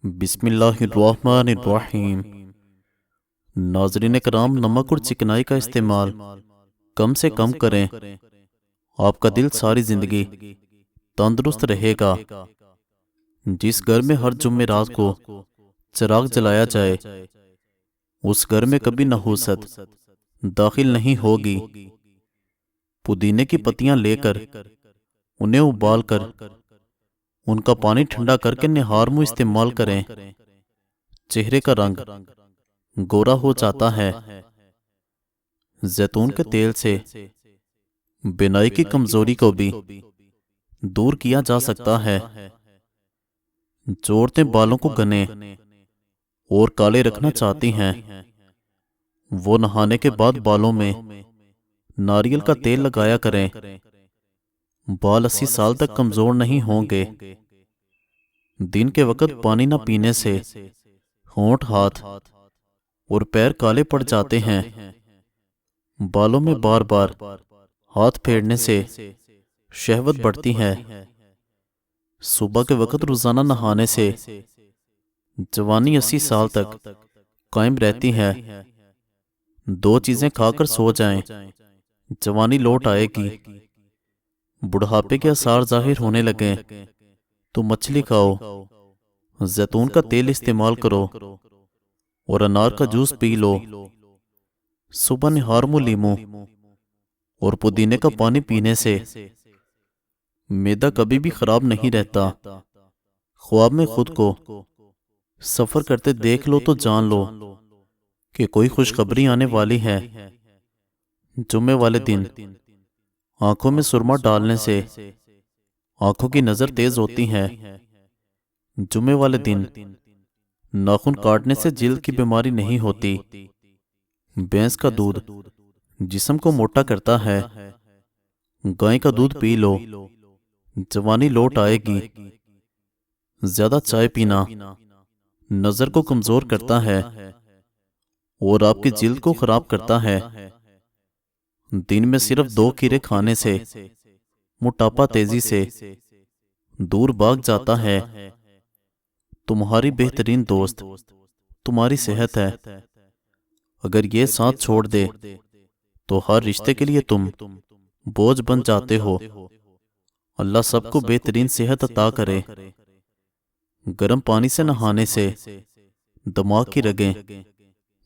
बिस्मिल्लाहिर्रहमानिर्रहीम। नाज़रीन कराम, नमक और चिकनाई का इस्तेमाल कम से कम करें। आपका दिल सारी ज़िंदगी तंदुरुस्त रहेगा। जिस घर में हर जुम्मे रात को चिराग जलाया जाए, उस घर में कभी नहूसत दाखिल नहीं होगी। पुदीने की पत्तियां लेकर उन्हें उबालकर उनका पानी ठंडा करके निहार मुंह इस्तेमाल करें। चेहरे का रंग गोरा हो जाता है। जैतून के तेल से बिनाई की कमजोरी को भी दूर किया जा सकता है। जो औरतें बालों को घने और काले रखना चाहती हैं, वो नहाने के बाद बालों में नारियल का तेल लगाया करें। बाल 80 साल तक कमजोर नहीं होंगे। दिन के वक्त पानी न पीने से होंठ, हाथ और पैर काले पड़ जाते हैं। बालों में बार बार हाथ फेरने से शहवत बढ़ती है। सुबह के वक्त रोजाना नहाने से जवानी 80 साल तक कायम रहती है। दो चीजें खाकर सो जाएं, जवानी लौट आएगी। बुढ़ापे के आसार जाहिर होने लगे तो मछली खाओ, जैतून का तेल इस्तेमाल करो और अनार का जूस पी लो। सुबह निहार मुंह लीमू और पुदीने का पानी पीने से मैदा कभी भी खराब नहीं रहता। ख्वाब में खुद को सफर करते देख लो तो जान लो कि कोई खुशखबरी आने वाली है। जुम्मे वाले दिन आंखों में सुरमा डालने से आंखों की नजर तेज होती है। जुम्मे वाले दिन नाखून काटने से जिल्द की बीमारी नहीं होती। भैंस का दूध जिस्म को मोटा करता है। गाय का दूध पी लो, जवानी लौट आएगी। ज्यादा चाय पीना नजर को कमजोर करता है और आपकी जिल्द को खराब करता है। दिन में सिर्फ 2 खीरे खाने से मोटापा तेजी से दूर भाग जाता है। तुम्हारी बेहतरीन दोस्त तुम्हारी सेहत है। अगर ये साथ छोड़ दे तो हर रिश्ते के लिए तुम बोझ बन जाते हो। अल्लाह सबको बेहतरीन सेहत अता करे। गर्म पानी से नहाने से दिमाग की रगें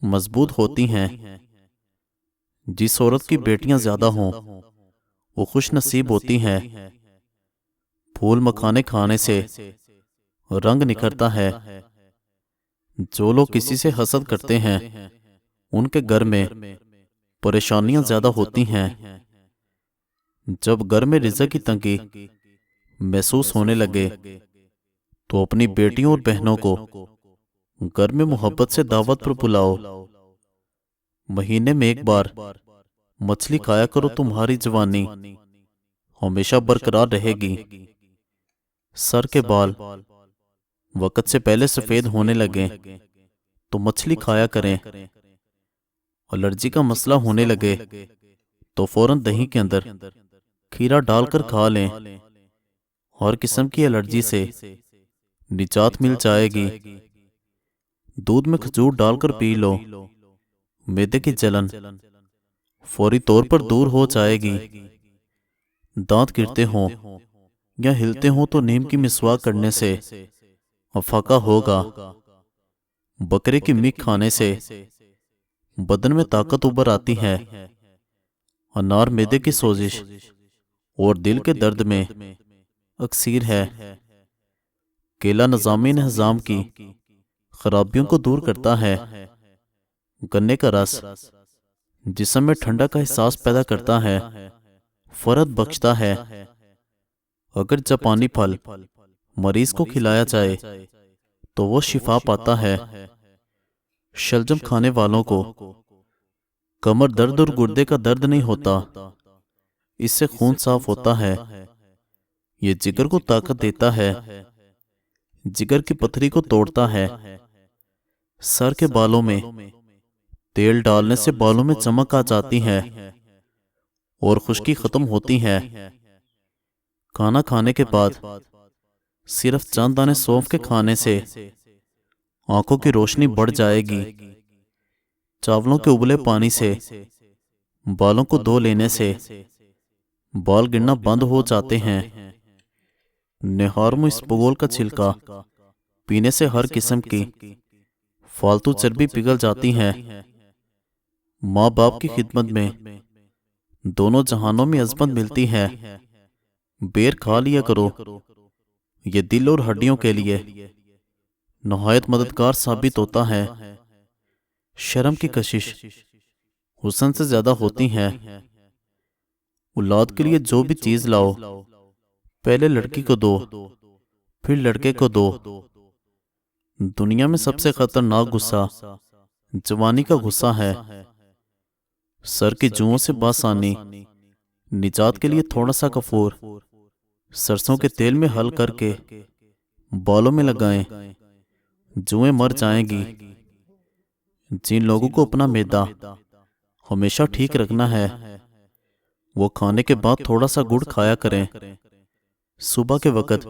मजबूत होती हैं। जिस औरत की बेटियां ज्यादा हों, वो खुश नसीब होती हैं। फूल मखाने खाने से रंग निखरता है। जो लोग किसी से हसद करते हैं, उनके घर में परेशानियां ज्यादा होती हैं। जब घर में रिज़्क़ की तंगी महसूस होने लगे तो अपनी बेटियों और बहनों को घर में मोहब्बत से दावत पर बुलाओ। महीने में एक बार मछली खाया करो, तुम्हारी जवानी हमेशा बरकरार रहेगी। सर के बाल वक्त से पहले सफेद होने लगे तो मछली खाया करें। एलर्जी का मसला होने लगे तो फौरन दही के अंदर खीरा डालकर खा लें। हर किस्म की एलर्जी से निजात मिल जाएगी। दूध में खजूर डालकर पी लो। मैदे की जलन फौरी तौर पर दूर हो जाएगी। दांत गिरते हों या हिलते हों तो नीम की मिसवाक करने से अफाका होगा। बकरे की मीट खाने से बदन में ताकत उभर आती है। अनार मैदे की सोजिश और दिल के दर्द में अक्सीर है। केला निज़ामी निज़ाम की खराबियों को दूर करता है। गन्ने का रस जिस्म में ठंडा का एहसास पैदा करता है, फरद बख्शता है। अगर जापानी फल मरीज को खिलाया जाए तो वो शिफा पाता है। शलजम खाने वालों को कमर दर्द और गुर्दे का दर्द नहीं होता। इससे खून साफ होता है। ये जिगर को ताकत देता है, जिगर की पथरी को तोड़ता है। सर के बालों में तेल डालने से बालों में चमक आ जाती है और खुश्की खत्म होती है। खाना खाने के बाद सिर्फ चंद दाने सौंफ के खाने से आंखों की रोशनी बढ़ जाएगी। चावलों के उबले पानी से बालों को धो लेने से बाल गिरना बंद हो जाते हैं। निहारमो इसबगोल का छिलका पीने से हर किस्म की फालतू चर्बी पिघल जाती है। माँ बाप की खिदमत में दोनों जहानों में अज़मत मिलती है। बेर खा लिया करो, ये दिल और हड्डियों के लिए नहायत मददगार साबित होता है। शर्म की कशिश हुस्न से ज्यादा होती है। औलाद के लिए जो भी चीज लाओ पहले लड़की को दो, फिर लड़के को दो। दुनिया में सबसे खतरनाक गुस्सा जवानी का गुस्सा है। सर की जुओं से बासानी निजात के लिए थोड़ा सा कपूर सरसों के तेल में हल करके बालों में लगाएं, जुएं मर जाएंगी। जिन लोगों को अपना मैदा हमेशा ठीक रखना है वो खाने के बाद थोड़ा सा गुड़ खाया करें। सुबह के वक्त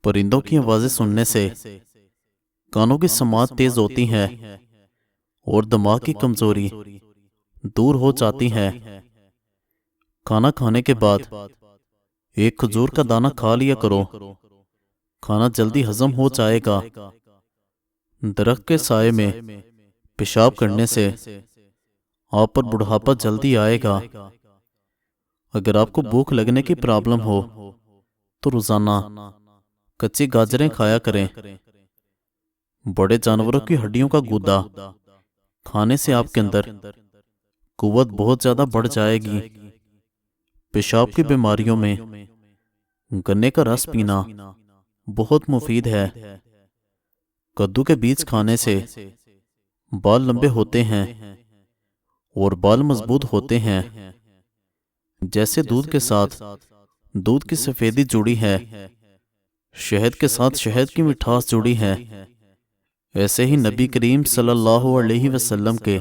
परिंदों की आवाजें सुनने से कानों की समात तेज होती है और दिमाग की कमजोरी दूर हो जाती है। खाना खाने के बाद एक खजूर का दाना खा लिया करो, खाना जल्दी हजम हो जाएगा। दरख्त के साए में पेशाब करने से आप पर बुढ़ापा जल्दी आएगा। अगर आपको भूख लगने की प्रॉब्लम हो तो रोजाना कच्ची गाजरें खाया करें। बड़े जानवरों की हड्डियों का गूदा खाने से आपके अंदर कुव्वत बहुत ज्यादा बढ़ जाएगी। पेशाब की बीमारियों में गन्ने का रस पीना बहुत मुफीद है। कद्दू के बीज खाने से बाल लंबे होते हैं और बाल मजबूत होते हैं। जैसे दूध के साथ दूध की सफेदी जुड़ी है, शहद के साथ शहद की मिठास जुड़ी है, ऐसे ही नबी करीम सल्लल्लाहु अलैहि वसल्लम के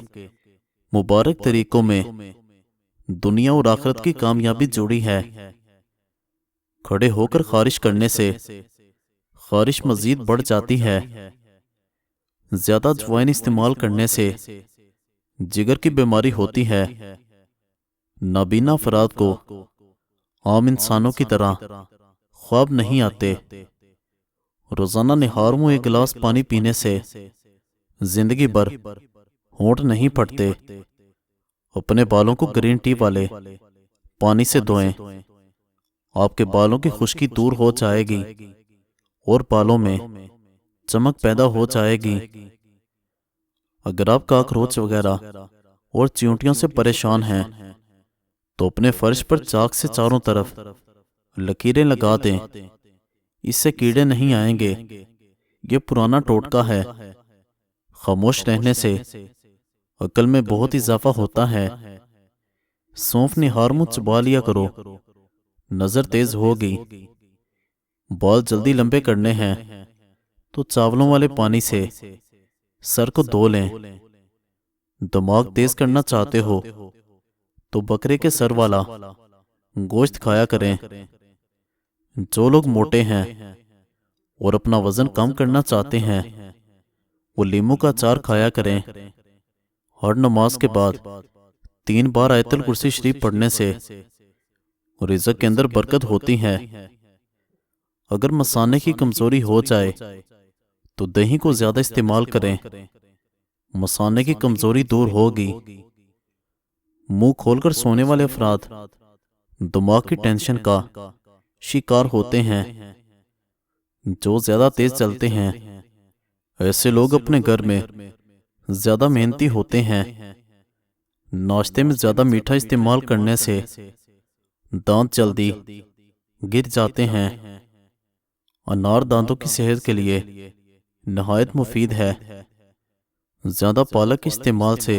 मुबारक तरीकों में दुनिया और आखिरत की कामयाबी जुड़ी है। खड़े होकर खारिश करने से खारिश मजीद बढ़ जाती है। ज्यादा अजवाइन इस्तेमाल करने से जिगर की बीमारी होती है। नाबीना अफराद को आम इंसानों की तरह ख्वाब नहीं आते। रोजाना निहारमो एक गिलास पानी पीने से जिंदगी भर होंठ नहीं फटते। अपने बालों को ग्रीन टी वाले पानी से धोएं, आपके बालों की खुश्की दूर हो जाएगी और बालों में चमक पैदा हो जाएगी। अगर आप काकरोच वगैरह और चींटियों से परेशान हैं तो अपने फर्श पर चाक से चारों तरफ लकीरें लगा दें, इससे कीड़े नहीं आएंगे। ये पुराना टोटका है। खामोश रहने से अकल में बहुत इजाफा होता है। सौंफ निहारमो चबा लिया करो, नजर तेज होगी। बाल जल्दी लंबे करने हैं तो चावलों वाले पानी से सर को धो लें। दिमाग तेज करना चाहते हो तो बकरे के सर वाला गोश्त खाया करें। जो लोग मोटे हैं और अपना वजन कम करना चाहते हैं वो लीमू का अचार खाया करें। हर नमाज के बाद 3 बार आयतुल कुर्सी शरीफ पढ़ने से रिज़्क के अंदर बरकत होती है। अगर मसाने की कमजोरी हो जाए तो दही को ज्यादा इस्तेमाल करें, मसाने की कमजोरी दूर होगी। मुंह खोलकर सोने वाले अफराद दिमाग की टेंशन का शिकार होते हैं। जो ज्यादा तेज चलते हैं ऐसे लोग अपने घर में ज्यादा मेहनती होते हैं। नाश्ते में ज्यादा मीठा इस्तेमाल करने से दांत जल्दी गिर जाते हैं। अनार दांतों की सेहत के लिए नहायत मुफीद है। ज्यादा पालक के इस्तेमाल से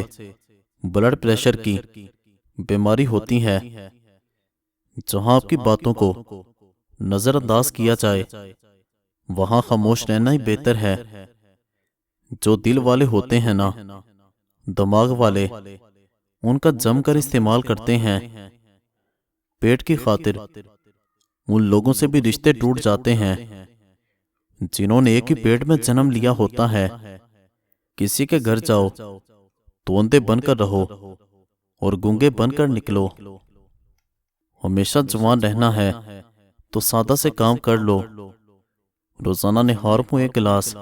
ब्लड प्रेशर की बीमारी होती है। जहां आपकी बातों को नजरअंदाज किया जाए वहां खामोश रहना ही बेहतर है। जो दिल वाले होते हैं ना, दिमाग वाले, उनका जमकर इस्तेमाल करते हैं। पेट की खातिर उन लोगों से भी रिश्ते टूट जाते हैं जिन्होंने एक ही पेट में जन्म लिया होता है, किसी के घर जाओ तो अंधे बनकर रहो और गूंगे बनकर निकलो। हमेशा जवान रहना है तो सादा से काम कर लो। रोजाना निहार को 1 गिलास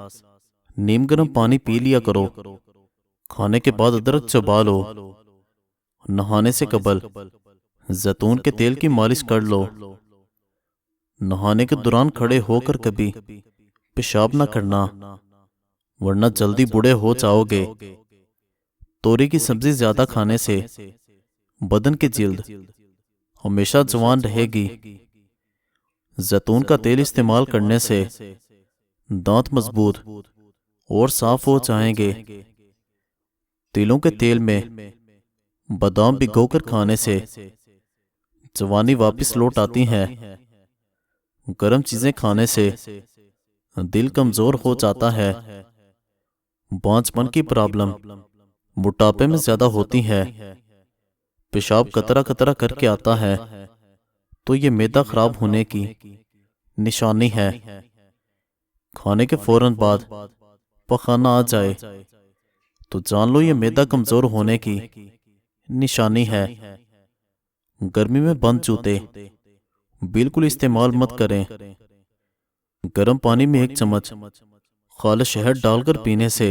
नीम गर्म पानी पी लिया करो। खाने के बाद अदरक चबा लो। नहाने से कबल जैतून के तेल की मालिश कर लो। नहाने के दौरान खड़े होकर कभी पेशाब न करना, वरना जल्दी बूढ़े हो जाओगे। तोरी की सब्जी ज्यादा खाने से बदन की जिल्द हमेशा जवान रहेगी। जैतून का तेल इस्तेमाल करने से दांत मजबूत और साफ हो जाएंगे। तिलों के तेल में बादाम भिगोकर खाने से जवानी वापस लौट आती है। गर्म चीजें खाने से दिल कमजोर हो जाता है। बांझपन की प्रॉब्लम मोटापे में ज्यादा होती है। पेशाब कतरा कतरा करके आता है तो ये मैदा खराब होने की निशानी है। खाने के फौरन बाद पखाना आ जाए तो जान लो ये मैदा कमजोर होने की निशानी है। गर्मी में बंद जूते बिल्कुल इस्तेमाल मत करें। गर्म पानी में 1 चम्मच खाली शहद डालकर पीने से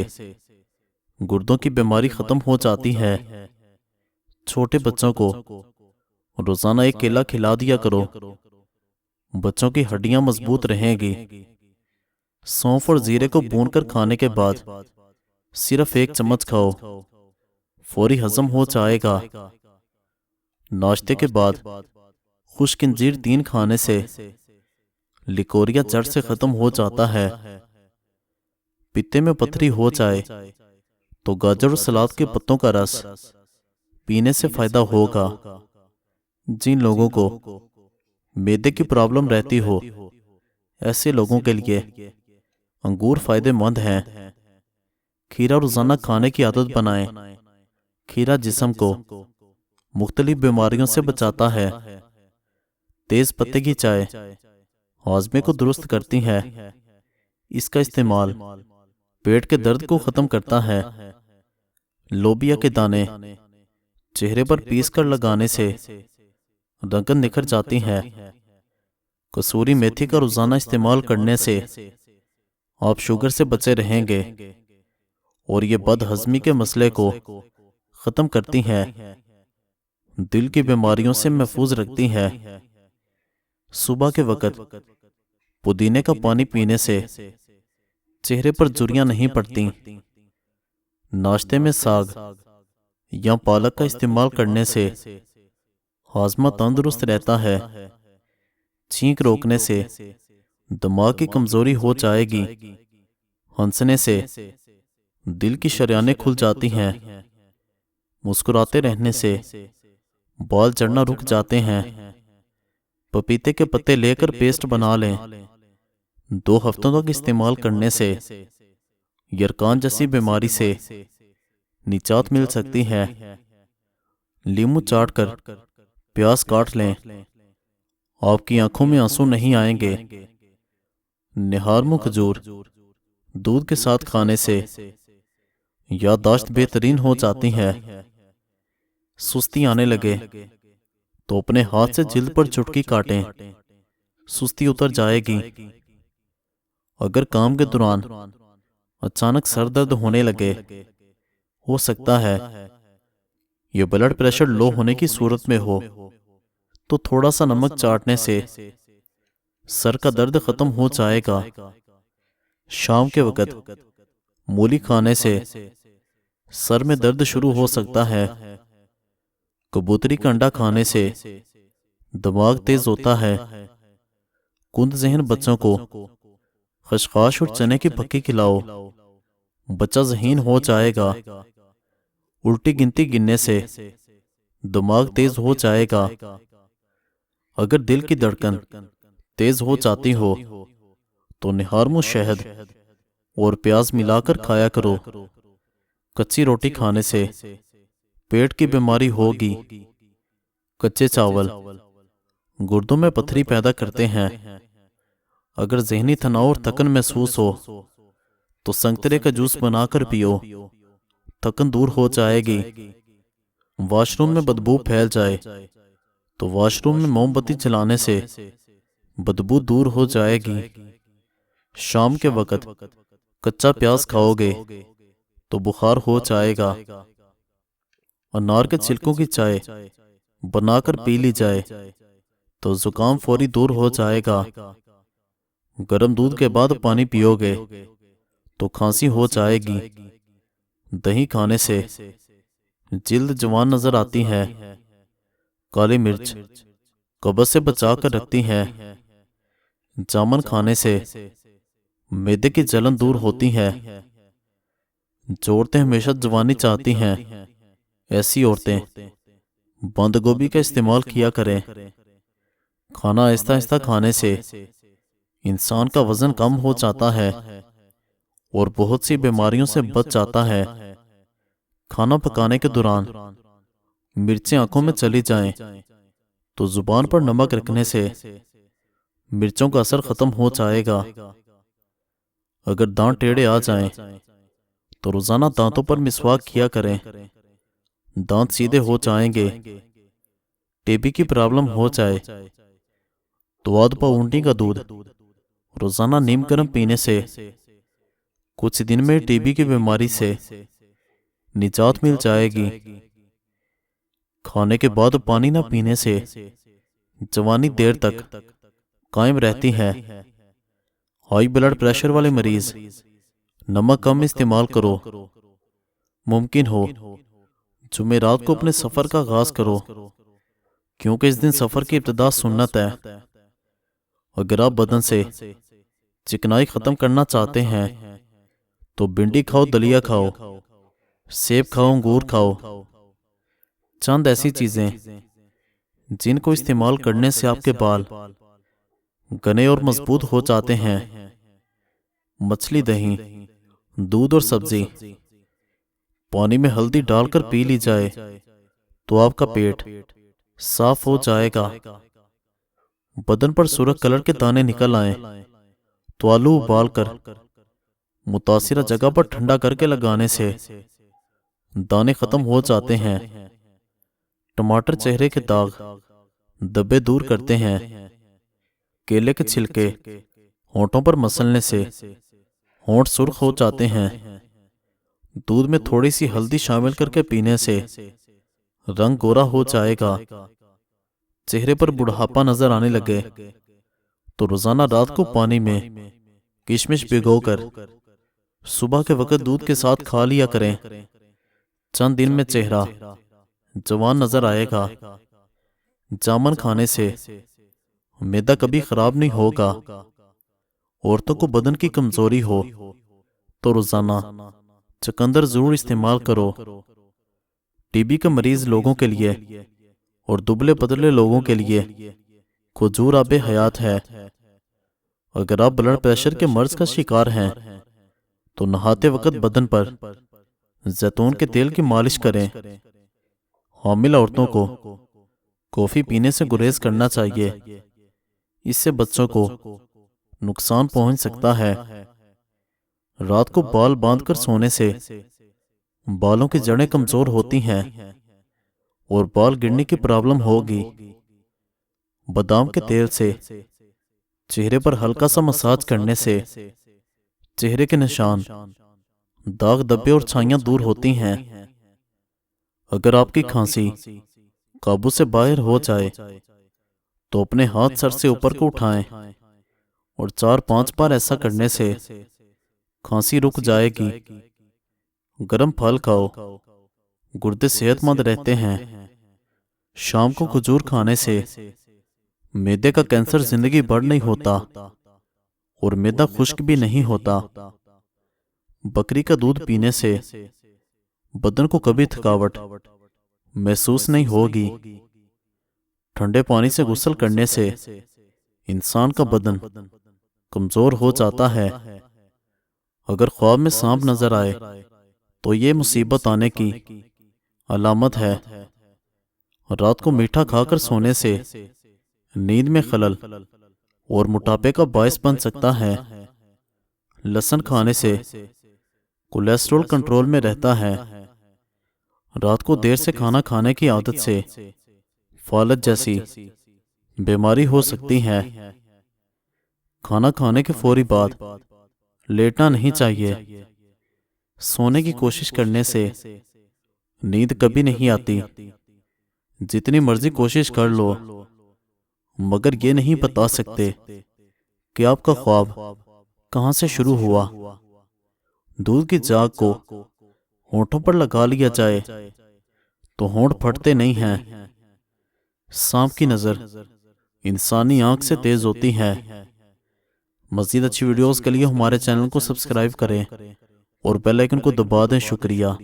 गुर्दों की बीमारी खत्म हो जाती है। छोटे बच्चों को रोजाना 1 केला खिला दिया करो। बच्चों की हड्डियां मजबूत रहेंगी। सौंफ और जीरे को भूनकर खाने के बाद सिर्फ 1 चम्मच खाओ, फौरी हजम हो जाएगा। नाश्ते के बाद खुश्क अंजीर 3 खाने से लिकोरिया जड़ से खत्म हो जाता है। पित्ते में पथरी हो जाए तो गाजर और सलाद के पत्तों का रस पीने से फायदा होगा। जिन लोगों को मैदे की प्रॉब्लम रहती हो, ऐसे लोगों के लिए अंगूर फायदेमंद हैं। खीरा रोजाना खाने की आदत बनाएं। खीरा जिस्म को मुख्तलिफ बीमारियों से बचाता है। तेज पत्ते की चाय हाजमे को दुरुस्त करती है। इसका इस्तेमाल पेट के दर्द को खत्म करता है। लोबिया के दाने चेहरे पर पीस कर लगाने से रंगत निखर जाती है। कसूरी मेथी का रोजाना इस्तेमाल करने से आप शुगर से बचे रहेंगे और ये बदहजमी के मसले को खत्म करती है। दिल की बीमारियों से महफूज रखती है। सुबह के वक्त पुदीने का पानी पीने से चेहरे पर झुर्रियां नहीं पड़ती। नाश्ते में साग या पालक का इस्तेमाल करने से हाजमा तंदुरुस्त रहता है। छींक रोकने से दिमाग की कमजोरी हो जाएगी। हंसने से दिल की शरियानें खुल जाती हैं। मुस्कुराते रहने से बाल झड़ना रुक जाते हैं। पपीते के पत्ते लेकर पेस्ट बना लें। 2 हफ्तों तक इस्तेमाल करने से यरकान जैसी बीमारी से निजात मिल सकती है। लीमू चाट कर प्याज काट लें, आपकी आंखों में आंसू नहीं आएंगे। निहार खजूर दूध के साथ खाने से याददाश्त बेहतरीन हो जाती है। सुस्ती आने लगे तो अपने हाथ से जिल्द पर चुटकी काटें, सुस्ती उतर जाएगी। अगर काम के दौरान अचानक सर दर्द होने लगे, हो सकता है यह ब्लड प्रेशर लो होने की सूरत में हो, तो थोड़ा सा नमक चाटने से सर का दर्द खत्म हो जाएगा। शाम के वक्त मूली खाने से सर में दर्द शुरू हो सकता है। कबूतरी का अंडा खाने से दिमाग तेज होता है। कुंद जहन बच्चों को खशखाश और चने की पक्की खिलाओ, बच्चा ज़हीन हो जाएगा। उल्टी गिनती गिनने से दिमाग तेज हो जाएगा। अगर दिल की धड़कन तेज हो जाती हो तो निहारमू शहद और प्याज मिलाकर खाया करो। कच्ची रोटी खाने से पेट की बीमारी होगी। कच्चे चावल गुर्दों में पथरी पैदा करते हैं। अगर जहनी तनाव और थकन महसूस हो तो संतरे का जूस बनाकर पियो, थकन दूर हो जाएगी। वॉशरूम में बदबू फैल जाए तो वॉशरूम में मोमबत्ती जलाने से बदबू दूर हो जाएगी। शाम के वक्त कच्चा प्याज खाओगे तो बुखार हो जाएगा। अनार के छिलकों की चाय बनाकर पी ली जाए तो जुकाम फौरी दूर हो जाएगा। गर्म दूध के बाद पानी पियोगे तो खांसी हो जाएगी। दही खाने से जिल्द जवान नजर आती है। काली मिर्च कब्ज से बचा कर रखती है। जामुन खाने से मैदे की जलन दूर होती है। जो औरतें हमेशा जवानी चाहती हैं, ऐसी औरतें बंद गोभी का इस्तेमाल किया करें। खाना आहिस्ता आहिस्ता खाने से इंसान का वजन कम हो जाता है और बहुत सी बीमारियों से बच जाता है। खाना पकाने के दौरान मिर्चें आंखों में चली जाएं तो जुबान पर नमक रखने से मिर्चों का असर खत्म हो जाएगा। अगर दांत टेढ़े आ जाएं तो रोजाना दांतों पर मिसवाक किया करें, दांत सीधे हो जाएंगे। टीबी की प्रॉब्लम हो जाए तो आध पाव ऊंटी का दूध रोजाना नीम गर्म पीने से कुछ दिन में टीबी की बीमारी से निजात मिल जाएगी। खाने के बाद पानी न पीने से जवानी देर तक कायम रहती है। हाई ब्लड प्रेशर वाले मरीज नमक कम इस्तेमाल करो। मुमकिन हो जुमेरात को अपने सफर का आगाज करो, क्योंकि इस दिन सफर की इब्तिदा सुन्नत है। अगर आप बदन से चिकनाई खत्म करना चाहते हैं तो भिंडी खाओ, दलिया खाओ, सेब खाओ, अंगूर खाओ। चंद ऐसी चीजें जिनको इस्तेमाल करने से आपके बाल घने और मजबूत हो जाते हैं। मछली, दही, दूध और सब्जी पानी में हल्दी डालकर पी ली जाए तो आपका पेट साफ हो जाएगा। बदन पर सुर्ख कलर के दाने निकल आए तो आलू उबालकर मुतासिरा जगह पर ठंडा करके लगाने से दाने खत्म हो जाते हैं। टमाटर चेहरे के दाग धब्बे दूर करते हैं। केले के छिलके होंठों पर मसलने से होंठ सुर्ख हो जाते हैं। दूध में थोड़ी सी हल्दी शामिल करके पीने से रंग गोरा हो जाएगा। चेहरे पर बुढ़ापा नजर आने लगे तो रोजाना रात को पानी में किशमिश भिगोकर सुबह के वक्त दूध के साथ खा लिया करें। चंद दिन में चेहरा जवान नजर आएगा। जामुन खाने से मैदा कभी खराब नहीं होगा। औरतों को बदन की कमजोरी हो तो रोजाना चुकंदर जरूर इस्तेमाल करो। टीबी के मरीज लोगों के लिए और दुबले पतले लोगों के लिए खजूर आबे हयात है। अगर आप ब्लड प्रेशर के मर्ज का शिकार हैं तो नहाते वक्त बदन पर जैतून के तेल की मालिश करें। हामिल औरतों को कॉफी पीने से गुरेज करना चाहिए, इससे बच्चों को नुकसान पहुंच सकता है। रात को बाल बांधकर सोने से बालों की जड़ें कमजोर होती हैं और बाल गिरने की प्रॉब्लम होगी। बादाम के तेल से चेहरे पर हल्का सा मसाज करने से चेहरे के निशान, दाग धब्बे और छाइयां दूर होती हैं। अगर आपकी खांसी काबू से बाहर हो जाए तो अपने हाथ सर से ऊपर को उठाएं और 4-5 बार ऐसा करने से खांसी रुक जाएगी। गर्म फल खाओ, गुर्दे सेहतमंद रहते हैं। शाम को खजूर खाने से मैदे का कैंसर जिंदगी भर नहीं होता और मैदा खुश्क भी नहीं होता। बकरी का दूध पीने से बदन को कभी थकावट महसूस नहीं होगी। ठंडे पानी से गुस्ल करने से इंसान का बदन कमजोर हो जाता है। अगर ख्वाब में सांप नजर आए तो ये मुसीबत आने की अलामत है। रात को मीठा खाकर सोने से नींद में खलल और मोटापे का बायस बन सकता है। लहसुन खाने से कोलेस्ट्रॉल कंट्रोल में रहता है। रात को देर से खाना खाने की आदत से फालज जैसी बीमारी हो सकती है। खाना खाने के फौरी बाद लेटना नहीं चाहिए। सोने की कोशिश करने से नींद कभी नहीं आती। जितनी मर्जी कोशिश कर लो, मगर ये नहीं बता सकते कि आपका ख्वाब कहाँ से शुरू हुआ। दूध की झाग को होठों पर लगा लिया जाए तो होंठ फटते नहीं हैं। सांप की नज़र इंसानी आंख से तेज होती है। मज़ीद अच्छी वीडियोस के लिए हमारे चैनल को सब्सक्राइब करें और बेल आइकन को दबा दें। शुक्रिया।